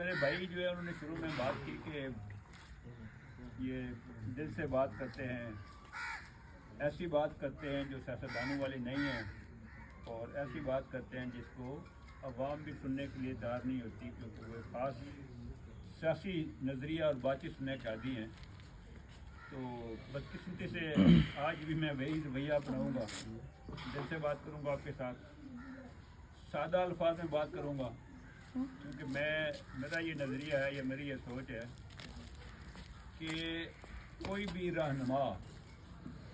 میرے بھائی جو ہے انہوں نے شروع میں بات کی کہ یہ دل سے بات کرتے ہیں، ایسی بات کرتے ہیں جو سیاستدانوں والی نہیں ہے، اور ایسی بات کرتے ہیں جس کو عوام بھی سننے کے لیے تیار نہیں ہوتی، کیونکہ وہ ایک خاص سیاسی نظریہ اور بات چیت سننے کے عادی ہیں۔ تو بدقسمتی سے آج بھی میں وہی رویہ اپناؤں گا، دل سے بات کروں گا آپ کے ساتھ، سادہ الفاظ میں بات کروں گا، کیونکہ میرا یہ نظریہ ہے، یہ میری یہ سوچ ہے کہ کوئی بھی رہنما،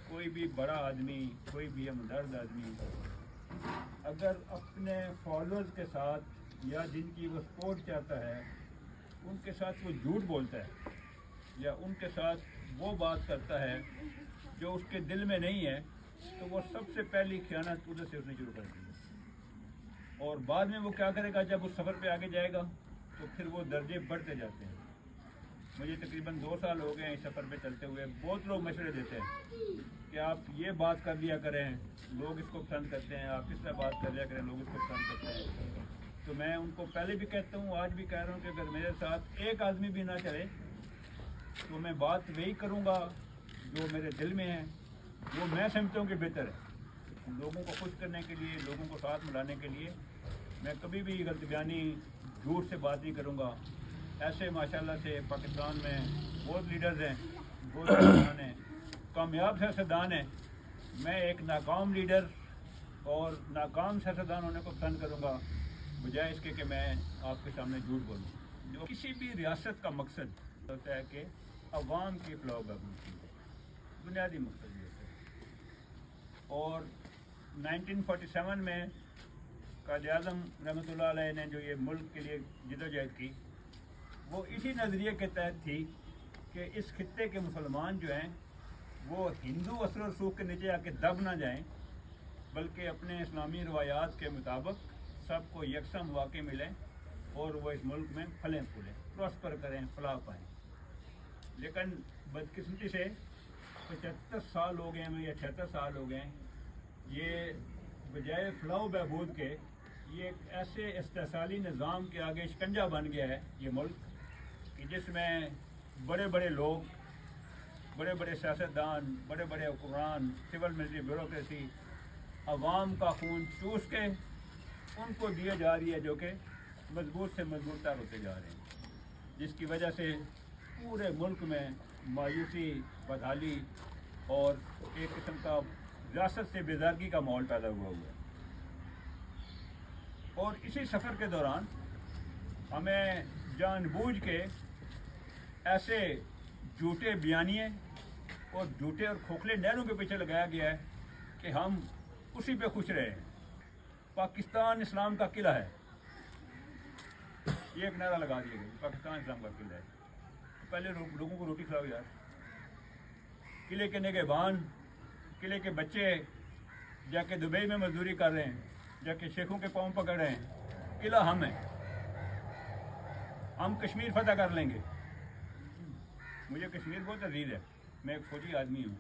کوئی بھی بڑا آدمی، کوئی بھی ہمدرد آدمی اگر اپنے فالوورز کے ساتھ یا جن کی وہ سپورٹ چاہتا ہے ان کے ساتھ وہ جھوٹ بولتا ہے یا ان کے ساتھ وہ بات کرتا ہے جو اس کے دل میں نہیں ہے، تو وہ سب سے پہلی خیانت ادھر سے اس نے شروع کر دی، اور بعد میں وہ کیا کرے گا جب اس سفر پہ آگے جائے گا تو پھر وہ درجے بڑھتے جاتے ہیں۔ مجھے تقریباً 2 سال ہو گئے ہیں اس سفر پہ چلتے ہوئے، بہت لوگ مشورے دیتے ہیں کہ آپ یہ بات کر لیا کریں، لوگ اس کو پسند کرتے ہیں، آپ اس طرح بات کر لیا کریں، لوگ اس کو پسند کرتے ہیں۔ تو میں ان کو پہلے بھی کہتا ہوں، آج بھی کہہ رہا ہوں کہ اگر میرے ساتھ ایک آدمی بھی نہ چلے تو میں بات وہی کروں گا جو میرے دل میں ہے، جو میں سمجھتا ہوں کہ بہتر ہے، لوگوں کو خوش کرنے کے لیے، لوگوں کو ساتھ ملانے کے لیے۔ میں کبھی بھی غلط بیانی، جھوٹ سے بات نہیں کروں گا۔ ایسے ماشاءاللہ سے پاکستان میں بہت لیڈرز ہیں، بہت سیاستدان ہیں، کامیاب سیاستدان ہیں۔ میں ایک ناکام لیڈر اور ناکام سیاستدان ہونے کو پسند کروں گا، بجائے اس کے کہ میں آپ کے سامنے جھوٹ بولوں۔ جو کسی بھی ریاست کا مقصد ہوتا ہے کہ عوام کی فلاح و بہبود کی جائے، بنیادی مقصد یہ ہوتا ہے۔ اور 1947 میں قائد اعظم رحمۃ اللہ علیہ نے جو یہ ملک کے لیے جدوجہد کی، وہ اسی نظریے کے تحت تھی کہ اس خطے کے مسلمان جو ہیں وہ ہندو اثر و رسوخ کے نیچے آ کے دب نہ جائیں، بلکہ اپنے اسلامی روایات کے مطابق سب کو یکساں مواقع ملیں اور وہ اس ملک میں پھلیں پھولیں، پراسپر کریں، فلاح پائیں۔ لیکن بدقسمتی سے 75 سال ہو گئے ہیں یا 76 سال ہو گئے ہیں، یہ بجائے فلاح و بہبود کے یہ ایک ایسے استحصالی نظام کے آگے شکنجہ بن گیا ہے یہ ملک، کہ جس میں بڑے بڑے لوگ، بڑے بڑے سیاستدان، بڑے بڑے حکمران، سول ملٹری بیوروکریسی عوام کا خون چوس کے ان کو دیے جا رہی ہے، جو کہ مضبوط سے مضبوط تر ہوتے جا رہے ہیں، جس کی وجہ سے پورے ملک میں مایوسی، بدحالی اور ایک قسم کا ریاست سے بیزارگی کا ماحول پیدا ہوا ہے۔ اور اسی سفر کے دوران ہمیں جان بوجھ کے ایسے جھوٹے بیانیے اور جھوٹے اور کھوکھلے نعروں کے پیچھے لگایا گیا ہے کہ ہم اسی پہ خوش رہے ہیں۔ پاکستان اسلام کا قلعہ ہے، یہ ایک نعرہ لگا دیا گیا، پاکستان اسلام کا قلعہ ہے۔ پہلے لوگوں کو روٹی کھلاؤ یار۔ قلعے کے نگہبان، قلعے کے بچے جا کے دبئی میں مزدوری کر رہے ہیں، جا کے شیخوں کے پاؤں پکڑ رہے ہیں۔ قلعہ ہم ہیں، ہم کشمیر فتح کر لیں گے۔ مجھے کشمیر بہت عزیز ہے، میں ایک فوجی آدمی ہوں۔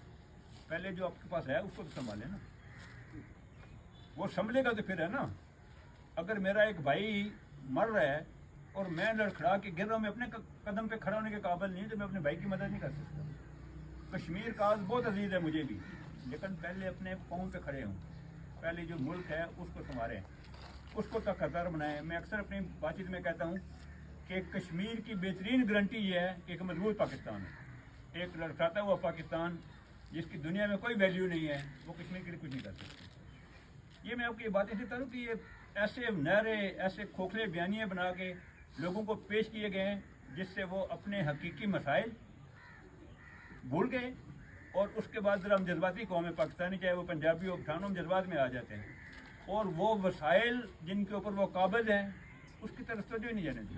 پہلے جو آپ کے پاس ہے اس کو تو سنبھالے نا، وہ سنبھلے گا تو پھر ہے نا۔ اگر میرا ایک بھائی مر رہا ہے اور میں لڑکھڑا کے گر رہا ہوں، میں اپنے قدم پہ کھڑا ہونے کے قابل نہیں، تو میں اپنے بھائی کی مدد نہیں کر سکتا۔ کشمیر کا بہت عزیز ہے مجھے بھی، لیکن پہلے اپنے پاؤں پہ کھڑے ہوں، پہلے جو ملک ہے اس کو سنواریں، اس کو طاقتور بنائیں۔ میں اکثر اپنی بات چیت میں کہتا ہوں کہ کشمیر کی بہترین گارنٹی یہ ہے کہ ایک مضبوط پاکستان ہے۔ ایک لڑکھڑاتا ہوا پاکستان جس کی دنیا میں کوئی ویلیو نہیں ہے، وہ کشمیر کے لیے کچھ نہیں کر سکتا۔ یہ میں آپ کی باتیں سے کروں کہ یہ ایسے نعرے، ایسے کھوکھلے بیانیے بنا کے لوگوں کو پیش کیے گئے ہیں، جس سے وہ اپنے حقیقی مسائل بھول گئے، اور اس کے بعد ذرا ہم جذباتی قوم ہے پاکستانی، چاہے وہ پنجابی ہو، پٹھانوں، ہم جذبات میں آ جاتے ہیں، اور وہ وسائل جن کے اوپر وہ قابض ہیں اس کی طرف توجہ نہیں جانے دی۔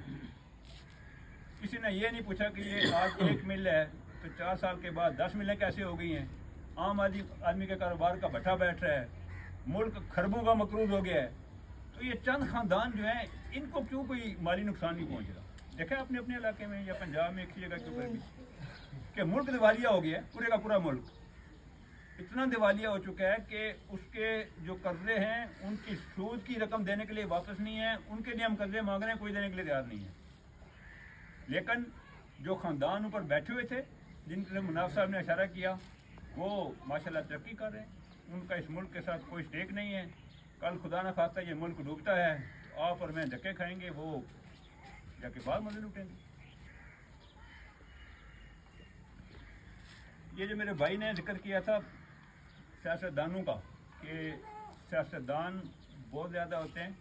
کسی نے یہ نہیں پوچھا کہ یہ آج 1 مل ہے تو 4 سال کے بعد 10 ملیں کیسے ہو گئی ہیں، عام آدمی کے کاروبار کا بٹھا بیٹھ رہا ہے، ملک خربوں کا مقروض ہو گیا ہے، تو یہ چند خاندان جو ہیں ان کو کیوں کوئی مالی نقصان نہیں پہنچ رہا؟ دیکھیں اپنے اپنے علاقے میں یا پنجاب میں کسی جگہ کے اوپر بھی کہ ملک دیوالیہ ہو گیا ہے، پورے کا پورا ملک اتنا دیوالیہ ہو چکا ہے کہ اس کے جو قرضے ہیں ان کی سود کی رقم دینے کے لیے واپس نہیں ہے، ان کے لیے ہم قرضے مانگ رہے ہیں، کوئی دینے کے لیے تیار نہیں ہے۔ لیکن جو خاندان اوپر بیٹھے ہوئے تھے جن کے مناف صاحب نے اشارہ کیا وہ ماشاءاللہ ترقی کر رہے ہیں، ان کا اس ملک کے ساتھ کوئی اسٹیک نہیں ہے. کل خدا نہ خواستہ یہ ملک ڈوبتا ہے تو آپ اور میں دھکے کھائیں گے، وہ جا کے بعد مزے لوٹیں گے. یہ جو میرے بھائی نے ذکر کیا تھا سیاستدانوں کا کہ سیاستدان بہت زیادہ ہوتے ہیں،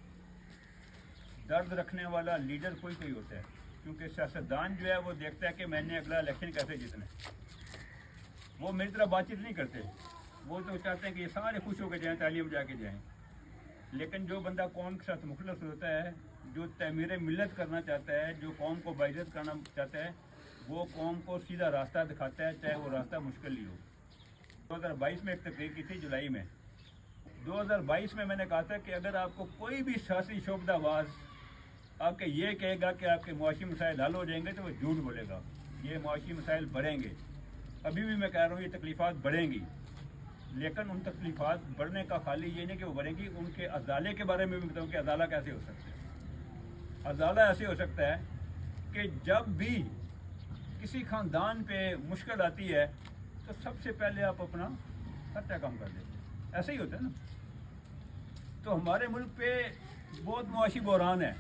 درد رکھنے والا لیڈر کوئی کوئی ہوتا ہے، کیونکہ سیاستدان جو ہے وہ دیکھتا ہے کہ میں نے اگلا الیکشن کیسے جیتنا ہے. وہ میری طرح بات چیت نہیں کرتے، وہ تو چاہتے ہیں کہ یہ سارے خوش ہو کے جائیں، تعلیم جا کے جائیں. لیکن جو بندہ قوم کے ساتھ مخلص ہوتا ہے، جو تعمیر ملت کرنا چاہتا ہے، جو قوم کو باعزت کرنا چاہتا ہے، وہ قوم کو سیدھا راستہ دکھاتا ہے، چاہے وہ راستہ مشکل ہی ہو. 2022 میں ایک تقریر کی تھی جولائی میں. 2022 میں نے کہا تھا کہ اگر آپ کو کوئی بھی سیاسی شعبہ باز آپ کے یہ کہے گا کہ آپ کے معاشی مسائل حل ہو جائیں گے تو وہ جھوٹ بولے گا. یہ معاشی مسائل بڑھیں گے. ابھی بھی میں کہہ رہا ہوں یہ تکلیفات بڑھیں گی، لیکن ان تکلیفات بڑھنے کا خالی یہ نہیں کہ وہ بڑھیں گی، ان کے ازالے کے بارے میں بھی بتاؤں کہ ازالہ کیسے ہو سکتا ہے. ازالہ ایسے ہو سکتا ہے کہ جب بھی کسی خاندان پہ مشکل آتی ہے تو سب سے پہلے آپ اپنا خرچہ کم کر دیتے ہیں. ایسے ہی ہوتا ہے نا. تو ہمارے ملک پہ بہت معاشی بحران ہے،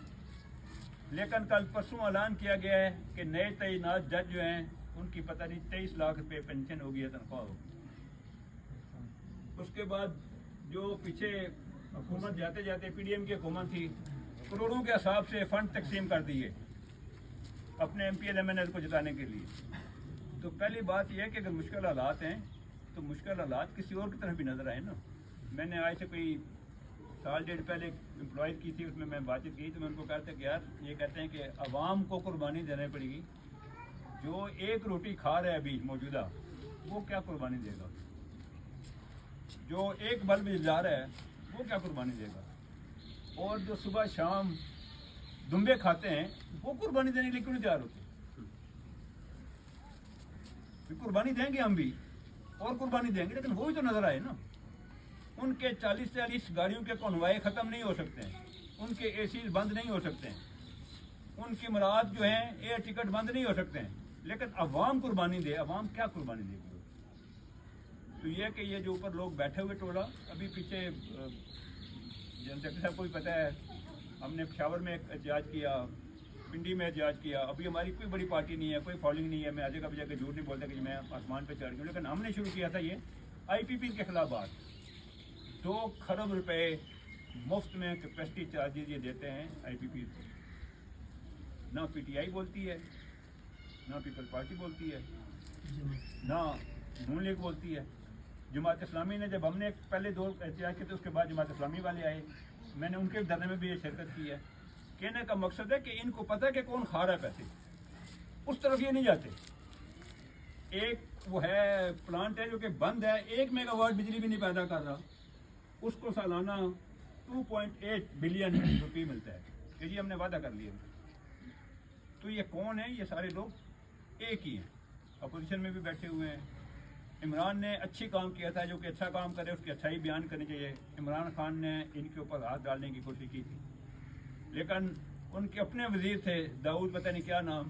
لیکن کل پرسوں اعلان کیا گیا ہے کہ نئے تعینات جج جو ہیں ان کی پتہ نہیں 23 لاکھ روپے پینشن ہوگی ہے، تنخواہ ہوگی. اس کے بعد جو پیچھے حکومت جاتے جاتے پی ڈی ایم کی حکومت تھی، کروڑوں کے حساب سے فنڈ تقسیم کر دیے اپنے M P L M N L کو جتانے کے لیے. تو پہلی بات یہ ہے کہ اگر مشکل حالات ہیں تو مشکل حالات کسی اور کی طرف بھی نظر آئے نا. میں نے آج سے کوئی سال ڈیڑھ پہلے امپلائی کی تھی، اس میں بات چیت کی تو میں ان کو کہتا کہ یار یہ کہتے ہیں کہ عوام کو قربانی دینے پڑے گی. جو ایک روٹی کھا رہا ہے ابھی موجودہ وہ کیا قربانی دے گا؟ جو ایک بلب جلا رہا ہے وہ کیا قربانی دے گا؟ اور جو صبح شام دمبے کھاتے ہیں وہ قربانی دینے کے لیے کیوں نہیں تیار ہوتے؟ قربانی دیں گے ہم بھی اور قربانی دیں گے، لیکن وہ بھی تو نظر آئے نا. ان کے 40 گاڑیوں کے کنوائے ختم نہیں ہو سکتے ہیں، ان کے اے سی بند نہیں ہو سکتے ہیں، ان کی مراعات جو ہیں ایئر ٹکٹ بند نہیں ہو سکتے ہیں، لیکن عوام قربانی دے. عوام کیا قربانی دے گی؟ تو یہ کہ یہ جو اوپر لوگ بیٹھے ہوئے ٹولہ، ابھی پیچھے جنرل سیکرٹری صاحب کو بھی پتہ ہے، ہم نے پشاور میں احتجاج کیا، پنڈی میں احتجاج کیا. ابھی ہماری کوئی بڑی پارٹی نہیں ہے، کوئی فالوئنگ نہیں ہے. میں آگے کبھی جا کے جھوٹ نہیں بولتا کہ میں آسمان پہ چڑھ گیا ہوں، لیکن ہم نے شروع کیا تھا یہ آئی پی پی کے خلاف بات. 2 کھرب روپے مفت میں کیپیسٹی چارجز یہ دیتے ہیں آئی پی پی. نہ پی ٹی آئی بولتی ہے، نہ پیپل پارٹی بولتی ہے، نہ نون لیگ بولتی ہے. جماعت اسلامی نے جب ہم نے پہلے 2 احتجاج کیے تھے اس کے بعد جماعت اسلامی والے آئے، میں نے ان کے دھرنے میں بھی یہ شرکت کی ہے. کہنے کا مقصد ہے کہ ان کو پتہ ہے کہ کون کھا رہا ہے پیسے، اس طرف یہ نہیں جاتے. ایک وہ ہے پلانٹ ہے جو کہ بند ہے، 1 میگا واٹ بجلی بھی نہیں پیدا کر رہا، اس کو سالانہ 2.8 بلین روپے ملتا ہے کہ جی ہم نے وعدہ کر لیا. تو یہ کون ہے؟ یہ سارے لوگ ایک ہی ہیں، اپوزیشن میں بھی بیٹھے ہوئے ہیں. عمران نے اچھی کام کیا تھا، جو کہ اچھا کام کرے اس کی اچھائی بیان کرنی چاہیے. عمران خان نے ان کے اوپر ہاتھ ڈالنے کی کوشش کی تھی، لیکن ان کے اپنے وزیر تھے داؤد پتہ نہیں کیا نام،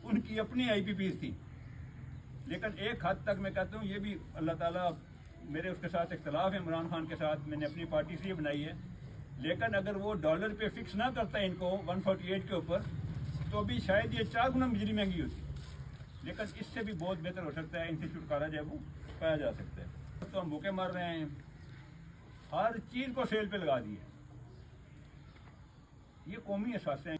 ان کی اپنی آئی پی پیز تھی. لیکن ایک حد تک میں کہتا ہوں یہ بھی اللہ تعالیٰ، میرے اس کے ساتھ اختلاف ہے عمران خان کے ساتھ، میں نے اپنی پارٹی سے یہ بنائی ہے، لیکن اگر وہ ڈالر پہ فکس نہ کرتا ہے ان کو 148 کے اوپر تو بھی شاید یہ 4 گنا بجلی مہنگی ہوتی. لیکن اس سے بھی بہت بہتر ہو سکتا ہے، ان سے چھٹکارا جو ہے وہ پایا جا سکتا ہے. تو ہم بھوکے مار رہے ہیں، ہر چیز کو سیل پہ لگا دیے. یہ قومی اثاثے ہیں،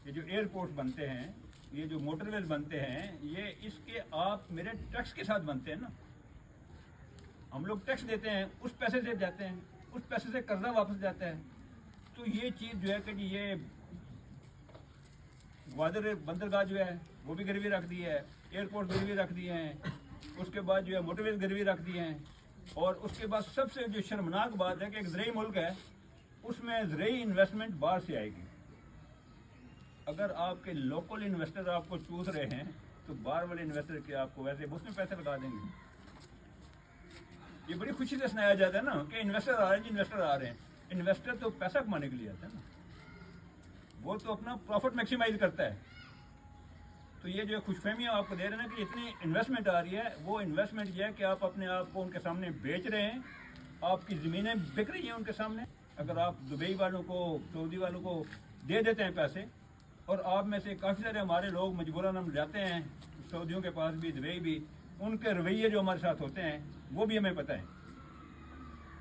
یہ جو ایئرپورٹ بنتے ہیں، یہ جو موٹر ویز بنتے ہیں، یہ اس کے آپ میرے ٹیکس کے ساتھ بنتے ہیں نا. ہم لوگ ٹیکس دیتے ہیں، اس پیسے سے جاتے ہیں، اس پیسے سے قرضہ واپس جاتا ہے. تو یہ چیز جو ہے کہ جی یہ گوادر بندرگاہ جو ہے وہ بھی گروی رکھ دی ہے، ایئرپورٹ گروی رکھ دیے ہیں، اس کے بعد جو ہے موٹر ویز گروی رکھ دیے ہیں. اور اس کے بعد سب سے جو شرمناک بات ہے کہ ایک زرعی ملک ہے، اس میں زرعی انویسٹمنٹ باہر سے آئے گی. اگر آپ کے لوکل انویسٹر آپ کو چوس رہے ہیں تو باہر والے انویسٹر کے آپ کو ویسے اس میں پیسے لگا دیں گے. یہ بڑی خوشی سے سنایا جاتا ہے نا کہ انویسٹر آ رہے ہیں جی، انویسٹر آ رہے ہیں. انویسٹر تو پیسہ کمانے کے لیے آتا ہے نا، وہ تو اپنا پروفٹ میکسیمائز کرتا ہے. تو یہ جو خوش فہمیاں آپ کو دے رہے ہیں نا کہ اتنی انویسٹمنٹ آ رہی ہے، وہ انویسٹمنٹ یہ ہے کہ آپ اپنے آپ کو ان کے سامنے بیچ رہے ہیں، آپ کی زمینیں بک رہی ہیں ان کے سامنے. اگر آپ دبئی والوں کو، سعودی والوں کو دے دیتے ہیں پیسے، اور آپ میں سے کافی سارے ہمارے لوگ مجبوراً ہم جاتے ہیں سعودیوں کے پاس بھی، دبئی بھی، ان کے رویے جو ہمارے ساتھ ہوتے ہیں وہ بھی ہمیں پتہ ہے.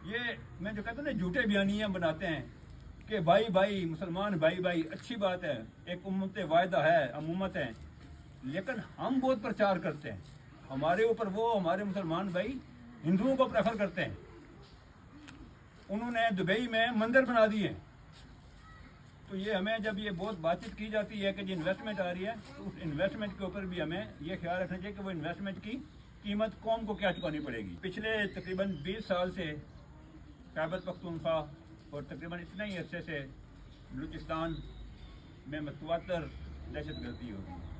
یہ میں جو کہتا ہوں نا جھوٹے بیانیاں بناتے ہیں کہ بھائی بھائی مسلمان بھائی بھائی، اچھی بات ہے، ایک امت واحدہ ہے، ہم امت ہیں، لیکن ہم بہت پرچار کرتے ہیں. ہمارے اوپر وہ ہمارے مسلمان بھائی ہندوؤں کو پریفر کرتے ہیں. انہوں نے دبئی میں مندر بنا دیے. تو یہ ہمیں جب یہ بہت بات چیت کی جاتی ہے کہ جی انویسٹمنٹ آ رہی ہے، تو اس انویسٹمنٹ کے اوپر بھی ہمیں یہ خیال رکھنا چاہیے کہ وہ انویسٹمنٹ کی قیمت قوم کو کیا چکانی پڑے گی. پچھلے تقریباً 20 سال سے خیبر پختونخوا اور تقریباً اتنا ہی عرصے سے بلوچستان میں متواتر دہشت گردی ہو گئی ہے.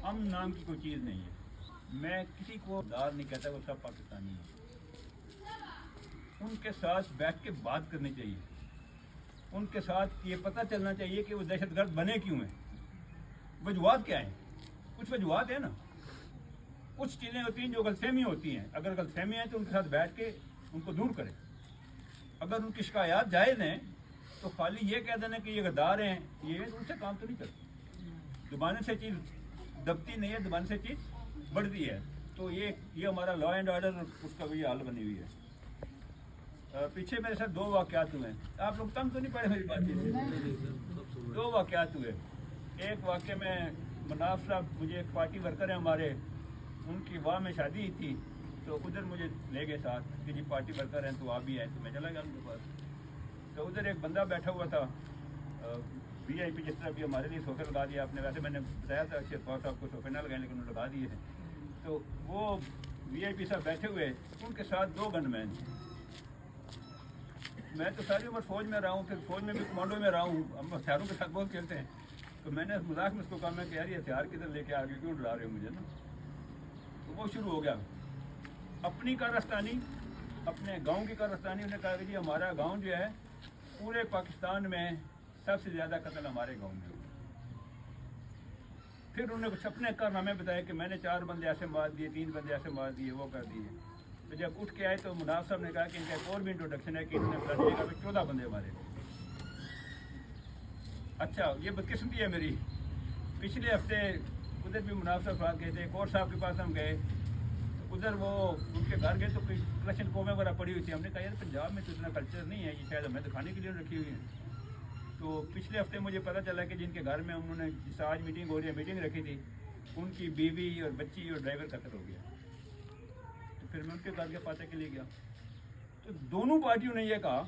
امن نام کی کوئی چیز نہیں ہے. میں کسی کو دار نہیں کہتا، وہ سب پاکستانی ہیں. ان کے ساتھ بیٹھ کے بات کرنی چاہیے. ان کے ساتھ یہ پتہ چلنا چاہیے کہ وہ دہشت گرد بنے کیوں ہیں، وجوہات کیا ہیں. کچھ وجوہات ہیں نا، کچھ چیزیں ہوتی ہیں جو غلط فہمی ہوتی ہیں. اگر غلط فہمی ہیں تو ان کے ساتھ بیٹھ کے ان کو دور کریں. اگر ان کی شکایات جائز ہیں تو خالی یہ کہہ دینا کہ یہ غدار ہیں، یہ ان سے کام تو نہیں کرتا. زبان سے چیز دبتی نہیں ہے، زبان سے چیز بڑھتی ہے. تو یہ ہمارا لا اینڈ آرڈر اس کا بھی حال بنی ہوئی ہے. پیچھے میرے ساتھ 2 واقعات ہوئے ہیں. آپ لوگ تنگ تو نہیں پڑے میری بات چیت؟ 2 واقعات ہوئے. ایک واقعہ میں مناف صاحب، مجھے ایک پارٹی ورکر ہیں ہمارے، ان کی واہ میں شادی تھی، تو ادھر مجھے لے گئے ساتھ کہ جی پارٹی ورکر ہیں تو آپ بھی ہیں. تو میں چلا گیا ان کے پاس. تو ادھر ایک بندہ بیٹھا ہوا تھا وی آئی پی، جس طرح بھی ہمارے لیے صوفے لگا دیا آپ نے. ویسے میں نے بتایا تھا شیخ صاحب کو صوفے نہ لگائیں، لیکن انہوں نے لگا دیے ہیں. تو وہ وی آئی پی صاحب بیٹھے ہوئے، ان کے ساتھ 2 گن مین. میں تو ساری عمر فوج میں رہا ہوں، پھر فوج میں بھی کمانڈو میں رہا ہوں، ہم ہتھیاروں کے ساتھ بہت کھیلتے ہیں. تو میں نے مذاق میں اس کو کہا، میں کہ یار یہ ہتھیار کدھر لے کے آگے کیوں ڈرا رہے ہو مجھے نا. تو وہ شروع ہو گیا اپنی کارستانی، اپنے گاؤں کی کارستانی. انہوں نے کہا کہ جی ہمارا گاؤں جو ہے پورے پاکستان میں سب سے زیادہ قتل ہمارے گاؤں میں. پھر انہوں نے کچھ اپنے کارنامے بتایا کہ میں نے 4 بندے ایسے مار دیے، 3 بندے ایسے مار دیے، وہ کر دیے. تو جب اٹھ کے آئے تو مناف صاحب نے کہا کہ ان کا ایک اور بھی انٹروڈکشن ہے کہ انہوں نے بتا دیا کہ 14 بندے مارے. اچھا یہ بدقسمتی ہے میری. پچھلے ہفتے ادھر بھی مناف صاحب گئے تھے، کور صاحب کے پاس ہم گئے. ادھر وہ ان کے گھر گئے تو کوئی کلیکشن قومیں وغیرہ پڑی ہوئی تھی. ہم نے کہا یار پنجاب میں تو اتنا کلچر نہیں ہے، یہ شاید ہمیں دکھانے کے لیے رکھی ہوئی ہیں. تو پچھلے ہفتے مجھے پتہ چلا کہ جن کے گھر میں انہوں نے جس آج میٹنگ ہو رہی ہے، میٹنگ رکھی تھی، ان کی بیوی اور بچی اور ڈرائیور قتل ہو گیا. تو پھر میں ان کے گھر کے فاتح کے لیے گیا. تو دونوں پارٹیوں نے یہ کہا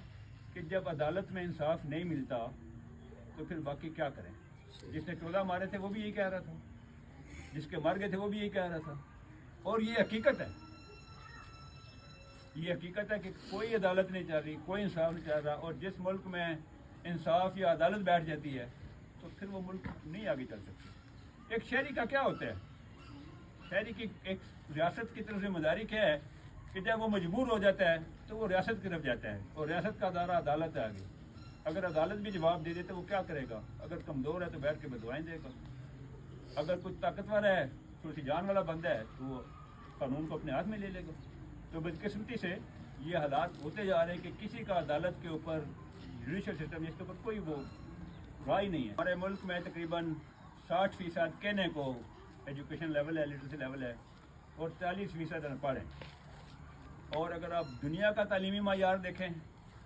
کہ جب عدالت میں انصاف نہیں ملتا تو پھر باقی کیا کریں. جس نے 14 مارے تھے وہ بھی یہی کہہ رہا تھا، جس کے مر گئے تھے وہ بھی یہی کہہ رہا تھا. اور یہ حقیقت ہے، یہ حقیقت ہے کہ کوئی عدالت نہیں چل رہی، کوئی انصاف نہیں چل رہا. اور جس ملک میں انصاف یا عدالت بیٹھ جاتی ہے تو پھر وہ ملک نہیں آگے چل سکتی. ایک شہری کا کیا ہوتا ہے، شہری کی ایک ریاست کی طرف ذمہ داری کیا ہے کہ جب وہ مجبور ہو جاتا ہے تو وہ ریاست کی طرف جاتا ہے، اور ریاست کا ادارہ عدالت ہے آگے. اگر عدالت بھی جواب دے دے تو وہ کیا کرے گا؟ اگر کمزور ہے تو بیٹھ کے بدوائیں دے گا. اگر کچھ طاقتور ہے، تھوڑی سی جان والا بندہ ہے، تو وہ قانون کو اپنے ہاتھ میں لے لے گا. تو بدقسمتی سے یہ حالات ہوتے جا رہے ہیں کہ کسی کا عدالت کے اوپر، جوڈیشل سسٹم اس کے اوپر کوئی وہ رائے نہیں ہے. ہمارے ملک میں تقریباً 60% کہنے کو ایجوکیشن لیول ہے، لٹریسی لیول ہے، اور 40% ان پڑھ ہیں. اور اگر آپ دنیا کا تعلیمی معیار دیکھیں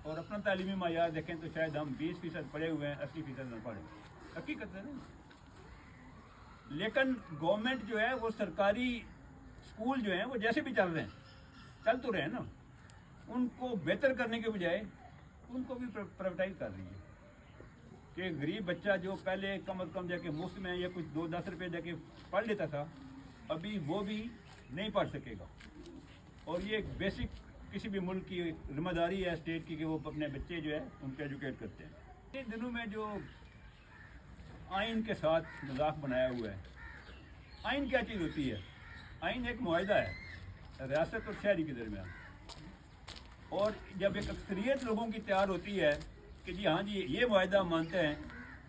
اور اپنا تعلیمی معیار دیکھیں تو شاید ہم 20% پڑھے ہوئے ہیں، 80% ان پڑھ ہیں. حقیقت ہے نا. لیکن گورنمنٹ جو ہے وہ سرکاری اسکول جو ہیں وہ جیسے بھی چل رہے ہیں، چل تو رہے ہیں نا، ان کو بہتر کرنے کے بجائے ان کو بھی پرائیویٹائز کر رہی ہے. کہ غریب بچہ جو پہلے کم از کم جا کے مفت میں یا کچھ 2-10 روپے جا کے پڑھ لیتا تھا، ابھی وہ بھی نہیں پڑھ سکے گا. اور یہ ایک بیسک کسی بھی ملک کی ذمہ داری ہے اسٹیٹ کی کہ وہ اپنے بچے جو ہے ان کو ایجوکیٹ کرتے ہیں. ان دنوں میں جو آئین کے ساتھ مذاق بنایا ہوا ہے، آئین کیا چیز ہوتی ہے؟ آئین ایک معاہدہ ہے ریاست اور شہری کے درمیان. اور جب ایک اکثریت لوگوں کی تیار ہوتی ہے کہ جی ہاں جی یہ معاہدہ مانتے ہیں